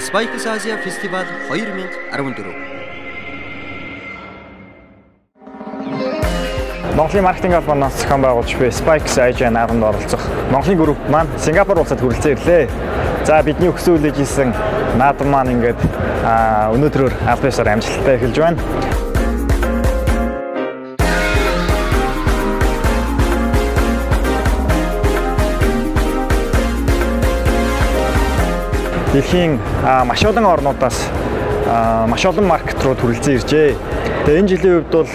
Spikes Asia Festival 2014. Монголын маркетинг албаноос зохион байгуулж буй Spikes Asia нааганд оролцох Монголын групп маань Сингапур улсад хүрэлцэн ирлээ. За бидний өксүүлж исэн наадам маань ингээд өнөөдрөөр аль бисаар амжилттай эхэлж байна. Дэлхийн маш олон орнуудаас маш олон маркет руу хүрэлцэн иржээ. Тэгээ энэ жилийн хувьд бол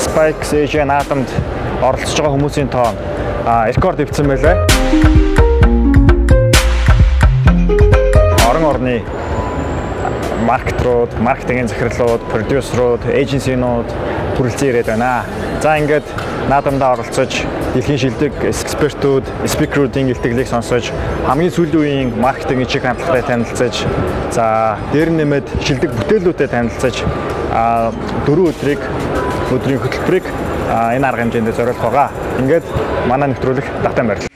Spikes Asia наадамд оролцож байгаа хүмүүсийн тоо рекорд дэвцсэн байлаа. Орон орны маркетрууд, маркетингийн захирлууд, продюсерууд, эйженсинууд хүрэлцэн ирээд байна. За ингээд наадамдаа оролцож дэлхийн шилдэг экспертүүд, спикерүүдийн илтгэлийг сонсож хамгийн сүүлийн үеийн маркетингийн чиг хандлагатай танилцаж, за дээр нэмээд шилдэг бүтээлүүдэд танилцаж 4 өдрийн хөтөлбөрийг энэ арга хэмжээнд зориулах байгаа. Ингээд манай нэвтрүүлэг давтан барьлаа.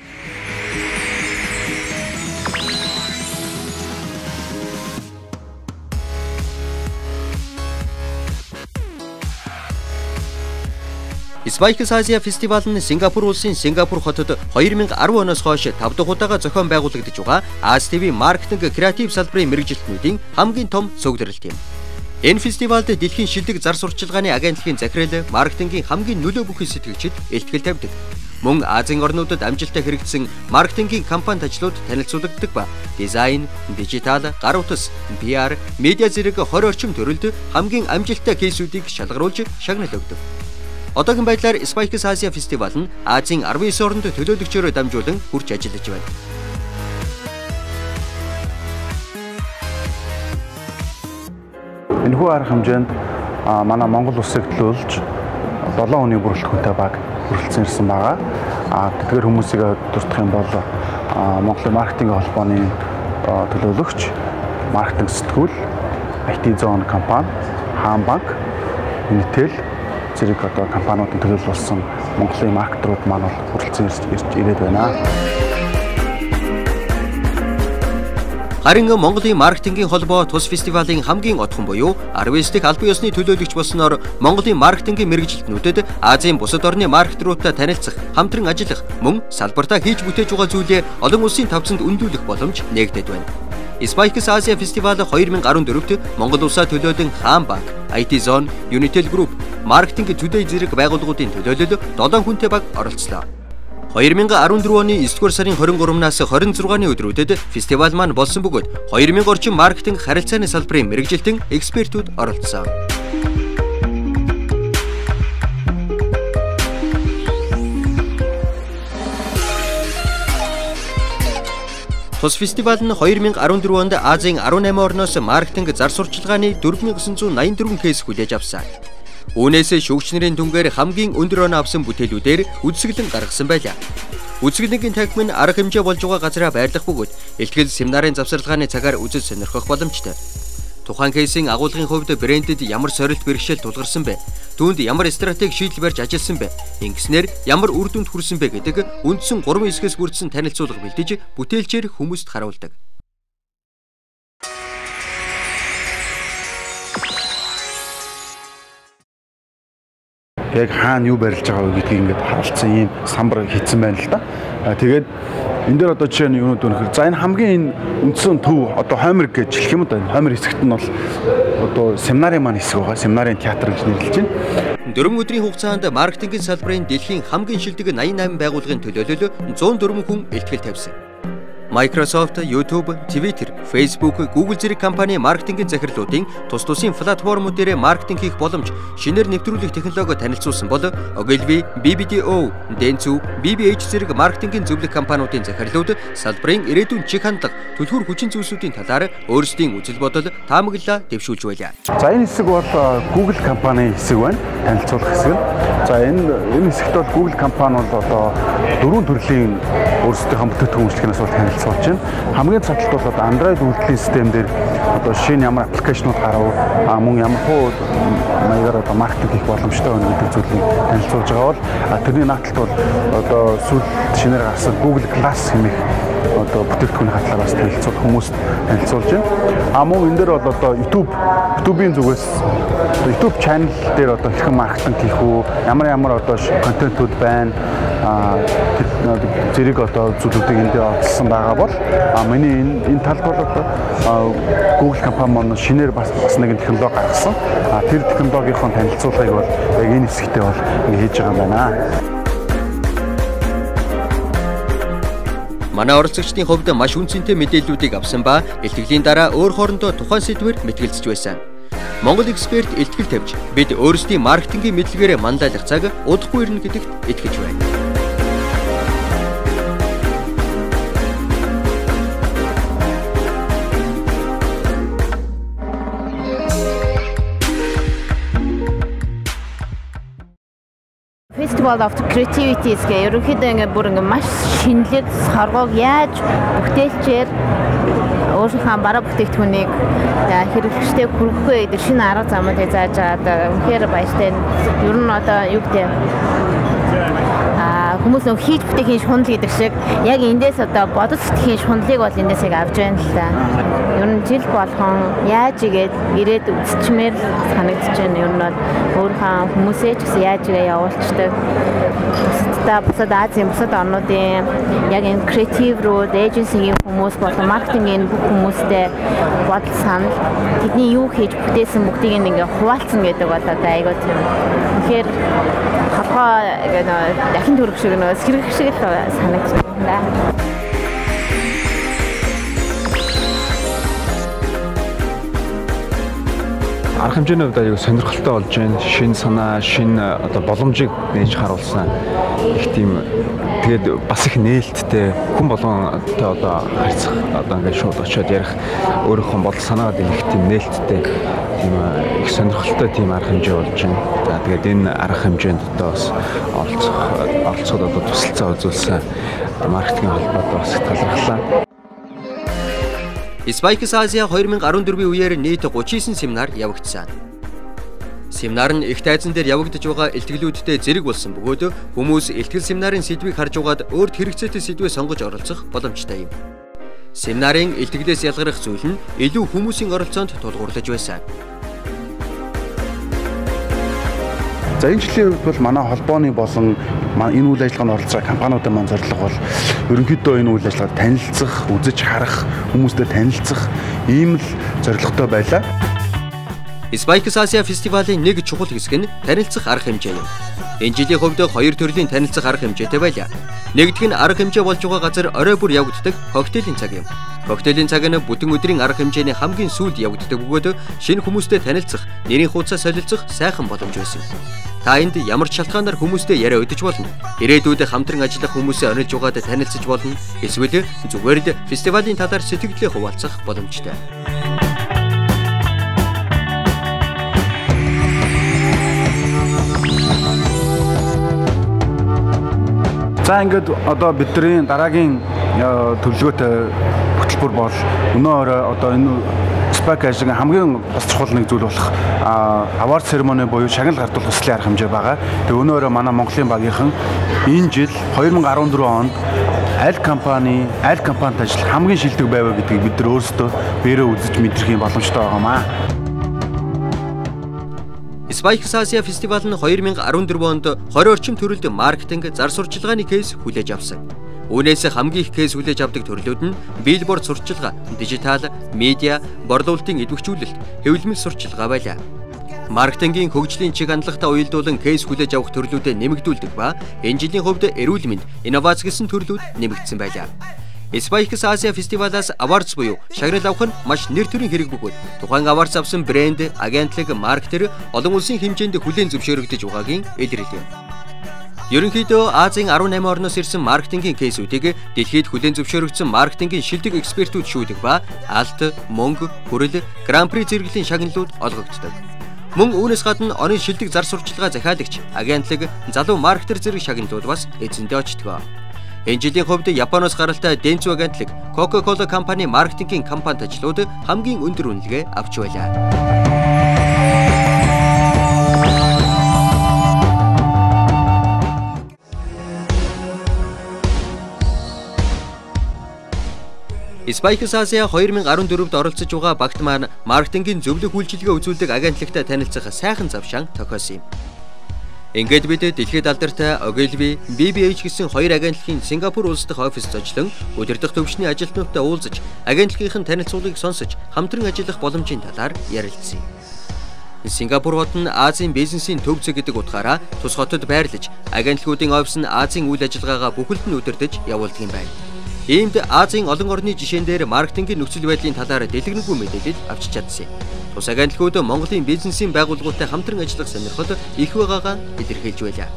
Spikes Asia Festival нь Сингапур улсын Сингапур хотод 2010 оноос хойш 5 дахь удаага зохион байгуулагдаж байгаа ASTV маркетинг креатив салбарын мэргэжилтнүүдийн хамгийн том цугларалт юм. Энэ фестивалд дэлхийн шилдэг зар сурталчилгааны агентлагийн захирал, маркетингийн хамгийн нөлөө бүхий сэтгэгчид илтгэл тавьдаг. Мөн Азийн орнуудад амжилттай хэрэгжсэн маркетингийн компанид ажлууд танилцуулагддаг ба дизайн, дижитал, гар утас, PR, медиа зэрэг 20 орчим төрөлд хамгийн амжилттай кейсүүдийг шалгаруулж шагнал өгдөг. Одоогийн байдлаар Spikes Asia Festival нь Азийн 19 орнд төлөөлөгчөөр дамжуулан хүрч ажиллаж байна. Энэхүү арга хэмжээнд манай Монгол улсыг төлөөлж 7 хүний бүрэлдэхүүнтэй баг хүрэлцэн ирсэн байгаа. Тэдгээр хүмүүсийг дурдах юм бол Монголын маркетинг холбооны төлөөлөгч, маркетинг сэтгүүл, IT Zone компани, Хаан банк, Unitel зэрэг компаниудын төлөөлүүлсэн Монголын маркетрууд маань бол хүрэлцэн ирж ирээд байна. Харин Монголын маркетингийн холбоо тус фестивалийн хамгийн отхон буюу 19 дахь албан ёсны төлөөлөгч болсноор Монголын маркетингийн мэргэжилтнүүдэд Азийн бусад орны маркетруудтай танилцах, хамтран ажиллах, мөн салбартаа хийж бүтээж байгаа зүйлээ олон улсын тавцанд өндүүлэх боломж нээгдээд байна. Spikes Asia Festival 2014-д Монгол улсаа төлөөлөн Хаан банк, IT Zone, Unitel Group, Marketing Today зэрэг байгууллагуудын төлөөлөл 7 хүнтэй баг оролцлоо. 2014 оны 9-р сарын 23-наас 26-ны өдрүүдэд фестивал маань болсон бөгөөд 2000 орчим маркетинг харилцааны салбарын мэргэжилтэн экспертүүд оролцсон. Тус фестивал нь 2014 онд Азийн 18 орноос маркетинг зар сурталчилгааны 4984 кейс хүлээж авсан. Үүнээс шүүгчнэрийн дүнгээр хамгийн өндөр оноо авсан бүтээлүүдээр үзэсгэлэн гаргасан байлаа. Үзэсгэлэнгийн тагмын арга хэмжээ болж байгаа газараа байрлах бөгөөд илтгэл семинарын завсарлагын цагаар үзэж сонирхох боломжтой. Тухайн кейсийн агуулгын хувьд брендэд ямар сорилт бэрхшээл тулгарсан бэ? Түүнд ямар стратеги шийдэл барьж ажилласан бэ? Ингэснээр ямар үр дүнд хүрсэн бэ гэдэг үндсэн 3 хэсгээс бүрдсэн танилцуулга бэлдэж бүтээлчээр хүмүүст харуулдаг. Яг хаана юу барилж байгаа вэ гэдгийг ингээд харуулсан ийм самбар хийцэн байна л да. Тэгээд энэ дээр одоо жишээ нь юунууд өнөхөр. За энэ хамгийн үндсэн төв одоо хоймер гэж хэлэх юм да. Хоймер хэсэгт нь бол одоо семинарын маань хэсэг байгаа. Семинарын театр гэж нэрлэж байна. 4 өдрийн хугацаанд маркетингийн салбарын дэлхийн хамгийн шилдэг 88 байгууллагын төлөөлөл 104 хүн илтгэл тавьсан. Microsoft, YouTube, Twitter, Facebook, Google зэрэг компани маркетингийн захирлуудын тус тусын платформуд дээр маркетинг хийх боломж, шинээр нэвтрүүлэх технологи танилцуулсан бол Ogilvy, BBDO, Dentsu, BBH зэрэг маркетингийн зөвлөх компаниудын захирлууд салбарын ирээдүйн чиг хандлага, түлхүүр хүчин зүйлсүүдийн талаар өөрсдийн үзэл бодол, таамаглалаа дэвшүүлж байлаа. За энэ хэсэг бол Google компани хэсэг байна. Танилцуулах хэсэг. За энэ хэсэгт бол Google компани бол одоо 4 төрлийн өөрсдийнхөө бүтээгдэхүүн үйлчлэгнээс бол танилцуулж танилцуулж байна. Хамгийн цогцолт бол одоо Android үйлдвэрлэлийн систем дээр одоо шинэ ямар аппликейшнууд гарав, мөн ямар хуу маягаар одоо маркетинг хийх боломжтой байна гэдэг зүйлийг танилцуулж байгаа бол тэрний нааталт бол одоо сүүл шинээр гарсан Google Glass хэмээх одоо бүтээгдэхүүний хатлаар бас танилцуулж хүмүүст танилцуулж байна. Мөн энэ дээр бол одоо YouTube-ийн зүгээс YouTube channel дээр одоо хэрхэн маркетинг хийх үү, ямар одоо контентууд байна, зэрэг одоо зүйлүүдийг энд дээр онцлсан байгаа бол миний энэ талд бол одоо Google компани маань шинээр бас нэгэн технологи гаргасан. Тэр технологийн танилцуулгыг бол яг энэ хэсэгтээ бол хийж байгаа юм байна. Манай оролцогчдын хувьд маш үнцэнтэй мэдээллүүдийг авсан ба илтгэлийн дараа өөр хоорондоо тухайн сэдвээр мэтгэлцэж байсан. Монгол эксперт илтгэл тавьж бид өөрсдийн маркетингийн мэдлэгээр мандайлах цаг удахгүй ирнэ гэдэгт итгэж байна. Festival of Creativities гэх ерөнхийдөө ингээ маш шинэлэг соргоог яаж бүтээлчээр өөрийнхөө бараа бүтээгдэхүүнийг хэрэглэгчтэй хүргэхгүй гэдэг шинэ арга замыг зааж байгаа. Үнэхээр баяртай. Ер нь одоо юу гэдэг хүмүүс нөх хийж бүтээхийн шунал гэдэг шиг яг эндээс одоо бодож сэтгэхийн шуналыг бол эндээс яг авч байна л да. Ер нь жил болгон яаж игээд ирээд үзчмээр санагдаж байна. Ер нь бол өөрийнхөө хүмүүсээ ч гэсэн яаж игээ явуулцдаг. Бусад Азийн бусад орнуудын яг энэ креатив руу эйженсигийн хүмүүс болон маркетингийн бүх хүмүүстэй бодол санал тэдний юу хийж бүтээсэн бүгдийг ингээ хуваалцсан гэдэг бол одоо айгүй тийм. Тэгэхээр хавхаа дахин төрөх шиг сэргэх шиг л санагдаж байна. Арга хэмжээний хувьд аюу сонирхолтой болж байна. Шинэ санаа, шинэ одоо боломжийг нээж харуулсан. Их тийм тэгээд бас их нээлттэй хүн болгонтой одоо харьцах одоо ингээд шууд очиод ярих өөрийнхөө бодол санаагаа их тийм нээлттэй тийм их сонирхолтой тийм арга хэмжээ болж байна. За тэгээд энэ арга хэмжээнд одоо бас оролцоход одоо тусалцаа үзүүлсэн маркетингийн холбоотой бас талархлаа. Spikes Asia 2014 үеэр нийт 39 семинар явагдсан. Семинар нь их тайзан дээр явагдаж байгаа илтгэлүүдтэй зэрэг болсон бөгөөд хүмүүс илтгэл семинарын сэдвийг харж угаад өөрт хэрэгцээтэй сэдвээ сонгож оролцох боломжтой юм. Семинарын илтгэлээс ялгарх зүйл нь илүү хүмүүсийн оролцоонд тулгуурлаж байсан. За энэ жилийн хувьд бол манай холбооны болон энэ үйл ажиллагаанд оролцож байгаа компаниудын маань зорилго бол ерөнхийдөө энэ үйл ажиллагааг танилцах, үзэж харах, хүмүүстэй танилцах ийм л зорилготой байлаа. Spikes Asia фестивалийн нэг чухал хэсэг нь танилцах арга хэмжээ юм. Энэ жилийн хувьд хоёр төрлийн танилцах арга хэмжээтэй байлаа. Нэгдүг нь арга хэмжээ болж байгаа газар орой бүр явагддаг коктейлийн цаг юм. Коктейлийн цаг нь бүтэн өдрийн арга хэмжээний хамгийн сүүлд явагддаг бөгөөд шинэ хүмүүстэй танилцах, нэрийн хуудасаа солилцох сайхан боломж байсан. Та энд ямар ч шалтгаанаар хүмүүстэй яриа өдөж болно. Ирээдүйд хамтран ажиллах хүмүүсээ онилж угаад танилцж болно. Эсвэл зүгээр л фестивалийн талаар сэтгэлдээ хуваалцах боломжтой. За ингээд одоо бидний дараагийн төлөвлөгөөтэй хөтөлбөр бол өнөө орой одоо энэ Spikes Asia хамгийн бас чухал нэг зүйл болох award ceremony буюу шагнал гардуулах хүслийн арга хэмжээ байгаа. Тэгээ өнөө орой манай Монголын багийнхан энэ жил 2014 онд аль компанид ажил хамгийн шилдэг байваа гэдгийг бид нар өөрсдөө бэрээ үзэж мэдрэх юм боломжтой байгаамаа. Spikes Asia фестивал нь 2014 онд 20 орчим төрөлд маркетинг зар сурчлагын кейс хүлээж авсан. Үүнээс хамгийн их кейс хүлээж авдаг төрлүүд нь Billboard сурчилгаа, дижитал, медиа, борлуулалтын идэвхжүүлэлт, хэвлэмэл сурчилгаа байлаа. Маркетингийн хөгжлийн чиг хандлагатай уялдуулан кейс хүлээж авах төрлүүдэд нэмэгдүүлдэг ба энэ жилийн хувьд эрүүл мэнд, инновац гэсэн төрлүүд нэмэгдсэн байлаа. Spikes Asia фестивалаас awards буюу шагнал авах нь маш нэр төрийн хэрэг бөгөөд тухайн awards авсан брэнд, агентлаг, маркетер олон улсын хэмжээнд хүлээн зөвшөөрөгдөж байгаагийн илэрлэл юм. Ерөнхийдөө Азийн 18 орноос ирсэн маркетингийн кейсүүдийг дэлхийд хүлээн зөвшөөрөгдсөн маркетингийн шилдэг экспертүүд шүүдэг ба алт, мөнгө, хүрэл, гран-при зэрэглэлийн шагналууд олгогддог. Мөн үүнээс гадна оны шилдэг зар сурчилгаа захиалагч, агентлаг, залуу маркетер зэрэг шагналууд бас эзэндээ очдог. Энэ жилийн хувьд Японоос гаралтай Dentsu агентлаг Coca-Cola компани маркетингийн компанид ажлууд хамгийн өндөр үнэлгээ авч байлаа. Spikes Asia 2014-д оролцож байгаа багт маань маркетингийн зөвлөх үйлчилгээ үзүүлдэг агентлагтай танилцах сайхан завшаан тохиосон юм. Ингээд бид дэлхийд алдартай Ogilvy, BBH гэсэн хоёр агентлагийн Сингапур улс дахь оффис зочлон өдөртөх төвчний ажилтнуудтай уулзаж, агентлагийн танилцуулгыг сонсож, хамтран ажиллах боломжийн талаар ярилцсан. Сингапур хот нь Азийн бизнесийн төв зэг гэдэг утгаараа тус хотод байрлаж, агентлагуудын офис нь Азийн үйл ажиллагаагаа бүхэлд нь удирдах явуулдаг юм байна. Иймд Азийн олон орны жишээн дээр маркетингийн нөхцөл байдлын талаар дэлгэрэнгүй мэдээлэл авч чадсан. Тус агентлагууд Монголын бизнесийн байгууллагуудтай хамтран ажиллах сонирхол их байгаагаа илэрхийлж байлаа.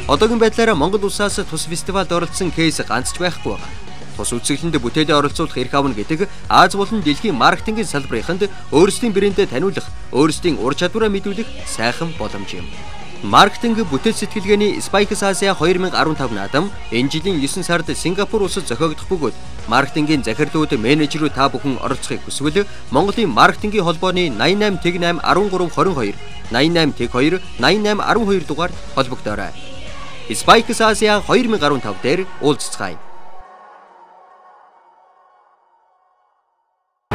Одоогийн байдлаараа Монгол улсаас тус фестивалд оролцсон кейс ганц ч байхгүй байна. Тус үзэсгэлэнд бүтээлээ оролцуулах эрх авна гэдэг Аз болон дэлхийн маркетингийн салбарынханд өөрсдийн брэндээ таниулах, өөрсдийн ур чадвараа мэдүүлэх сайхан боломж юм. Маркетинг бүтээл сэтгэлгээний Spikes Asia 2015 наадам энэ жилийн 9 сард Сингапур улсад зохиогдох бөгөөд маркетингийн захирлууд менежерүүд та бүхэн оролцохыг хүсвэл Монголын маркетингийн холбооны 88 8 13 22 88 2 88 12 дугаар холбогдоорой. Spikes Asia 2015 дээр уулзцгаая.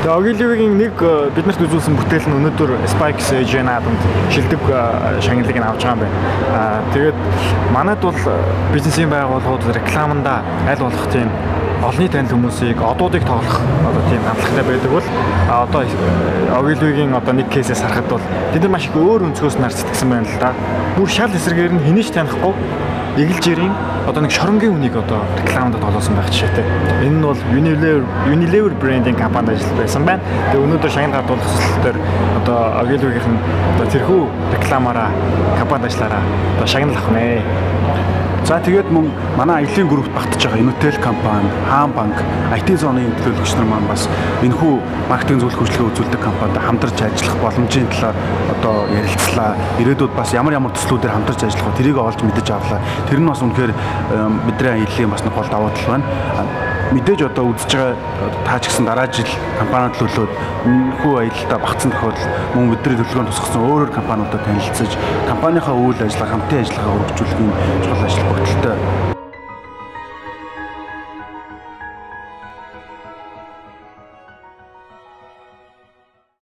Ogilvy-гийн нэг биднэрт үзүүлсэн бүтээл нь өнөөдөр Spikes Asia наадамд шилдэг шагналыг нь авч байгаа юм байна. Тэгээд манайд бол бизнесийн байгууллагууд рекламанда аль болох тийм олонний танил хүмүүсийг одуудыг тоглох тийм хандлагатай байдаг бол одоо Ogilvy-гийн нэг кейсээс харахад бол тэд нар маш их өөр өнцгөөс нар сэтгэсэн байна л да. Бүр шал эсрэгээр нь хинэж танихгүй эгэлжирийн нэг шоронгийн үнийг рекламанд тоглосон байх жишээтэй. Энэ нь бол Unilever брендинг компанид ажиллаж байсан байна. Тэгээ өнөөдөр шагнал хадуулах төслөөр Ogilvy-гийн тэрхүү рекламаараа компанид ажиллаараа шагнал авах нэ. За тэгээд мөн манай аялын группт багтаж байгаа Innotel компани, Хаан банк, IT зооны төлөөлөгч нар маань бас энэхүү маркетинг зөвлөх үйлчилгээ үзүүлдэг компанид хамтарч ажиллах боломжийн талаар ярилцлаа. Ирээдүйд бас ямар төслүүдээр хамтарч ажиллах вэ? Тэрийг олж мэдэж авлаа. Тэр нь бас үнэхээр бидний аялын бас нэг гол давуу тал байна. Мэдээж үзэж байгаа таа ч гэсэн дараа жил компаниуд төлөөд энэхүү аялалтаа багцсан тохиолдол мөн бидний төлөвлөгөөнд тусгасан өөрөөр компаниудад танилцаж компанийнхаа үйл ажиллагаа хамтын ажиллагаа өргөжүүлэхийн чухал ажил бүгдэлтэй